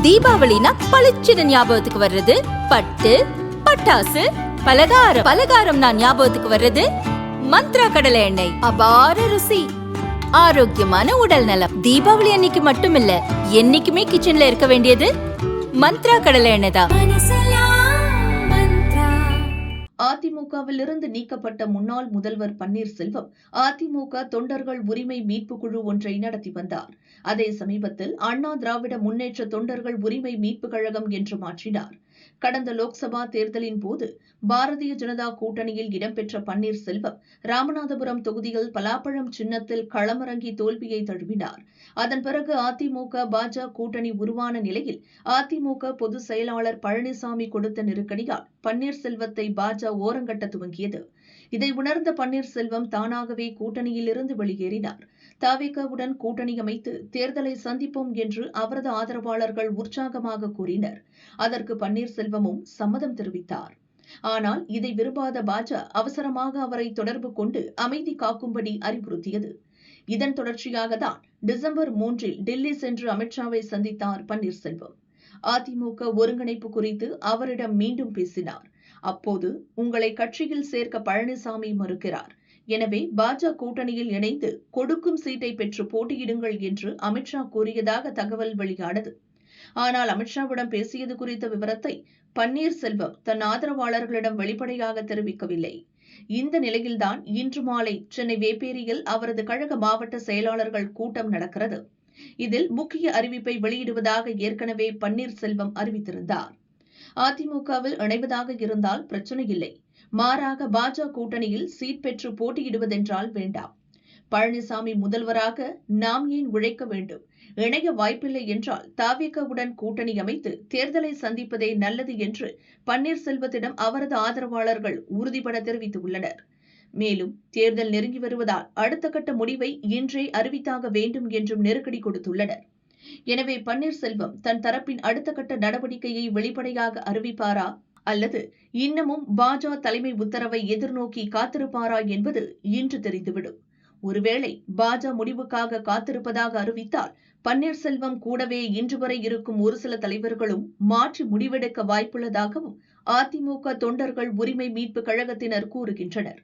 தீபாவளினா பளிச்சுன்னு ஞாபகத்துக்கு வர்றது பட்டு, பட்டாசு, பலகாரம். பலகாரம்னா ஞாபகத்துக்கு வர்றது மந்த்ரா கடலை எண்ணெய். அபார ருசி, ஆரோக்கியமான உடல் நலம். தீபாவளி அன்னைக்கு மட்டும் இல்ல, என்னைக்குமே கிச்சன்ல இருக்க வேண்டியது மந்த்ரா கடலை எண்ணெய் தான். அதிமுகவில் இருந்து நீக்கப்பட்ட முன்னாள் முதல்வர் பன்னீர்செல்வம் அதிமுக தொண்டர்கள் உரிமை மீட்பு குழு ஒன்றை நடத்தி வந்தார். அதே சமீபத்தில் அண்ணா திராவிட முன்னேற்ற தொண்டர்கள் உரிமை மீட்பு கழகம் என்று மாற்றினார். கடந்த லோக்சபா தேர்தலின் போது பாரதிய ஜனதா கூட்டணியில் இடம்பெற்ற பன்னீர்செல்வம் ராமநாதபுரம் தொகுதியில் பலாப்பழம் சின்னத்தில் களமிறங்கி தோல்வியை தழுவினார். அதன் பிறகு அதிமுக பாஜக கூட்டணி உருவான நிலையில் அதிமுக பொதுச் செயலாளர் பழனிசாமி கொடுத்த நெருக்கடியால் பன்னீர்செல்வத்தை பாஜக ஓரங்கட்ட துவங்கியது. இதை உணர்ந்த பன்னீர்செல்வம் தானாகவே கூட்டணியில் இருந்து வெளியேறினார். தவிகவுடன் கூட்டணி அமைத்து தேர்தலை சந்திப்போம் என்று அவரது ஆதரவாளர்கள் உற்சாகமாக கூறினர். அதற்கு பன்னீர்செல்வமும் சம்மதம் தெரிவித்தார். ஆனால் இதை விரும்பாத பாஜக அவசரமாக அவரை தொடர்பு கொண்டு அமைதி காக்கும்படி அறிவுறுத்தியது. இதன் தொடர்ச்சியாக தான் டிசம்பர் 3 டெல்லி சென்று அமித்ஷாவை சந்தித்தார் பன்னீர்செல்வம். அதிமுக ஒருங்கிணைப்பு குறித்து அவரிடம் மீண்டும் பேசினார். அப்போது உங்களை கட்சியில் சேர்க்க பழனிசாமி மறுக்கிறார், எனவே பாஜக கூட்டணியில் இணைந்து கொடுக்கும் சீட்டை பெற்று போட்டியிடுங்கள் என்று அமித்ஷா கூறியதாக தகவல் வெளியானது. ஆனால் அமித்ஷாவிடம் பேசியது குறித்த விவரத்தை பன்னீர்செல்வம் தன் ஆதரவாளர்களிடம் வெளிப்படையாக தெரிவிக்கவில்லை. இந்த நிலையில்தான் இன்று மாலை சென்னை வேப்பேரியில் அவரது கழக மாவட்ட செயலாளர்கள் கூட்டம் நடக்கிறது. இதில் முக்கிய அறிவிப்பை வெளியிடுவதாக ஏற்கனவே பன்னீர்செல்வம் அறிவித்திருந்தார். அதிமுகவில் இணைவதாக இருந்தால் பிரச்சனை இல்லை, மாறாக பாஜக கூட்டணியில் சீட் பெற்று போட்டியிடுவதென்றால் வேண்டாம். பழனிசாமி முதல்வராக நாம் ஏன் உழைக்க வேண்டும்? இணைய வாய்ப்பில்லை என்றால் தவிகவுடன் கூட்டணி அமைத்து தேர்தலை சந்திப்பதே நல்லது என்று பன்னீர்செல்வத்திடம் அவரது ஆதரவாளர்கள் உறுதிபட தெரிவித்துள்ளனர். மேலும் தேர்தல் நெருங்கி வருவதால் அடுத்த கட்ட முடிவை இன்றே அறிவித்தாக வேண்டும் என்றும் நெருக்கடி கொடுத்துள்ளனர். எனவே பன்னீர்செல்வம் தன் தரப்பின் அடுத்த கட்ட நடவடிக்கையை வெளிப்படையாக அறிவிப்பாரா அல்லது இன்னமும் பாஜக தலைமை உத்தரவை எதிர்நோக்கி காத்திருப்பாரா என்பது இன்று தெரிந்துவிடும். ஒருவேளை பாஜக முடிவுக்காக காத்திருப்பதாக அறிவித்தால் பன்னீர்செல்வம் கூடவே இன்று வரை இருக்கும் ஒரு சில தலைவர்களும் மாற்றி முடிவெடுக்க வாய்ப்புள்ளதாகவும் அதிமுக தொண்டர்கள் உரிமை மீட்பு கழகத்தினர் கூறுகின்றனர்.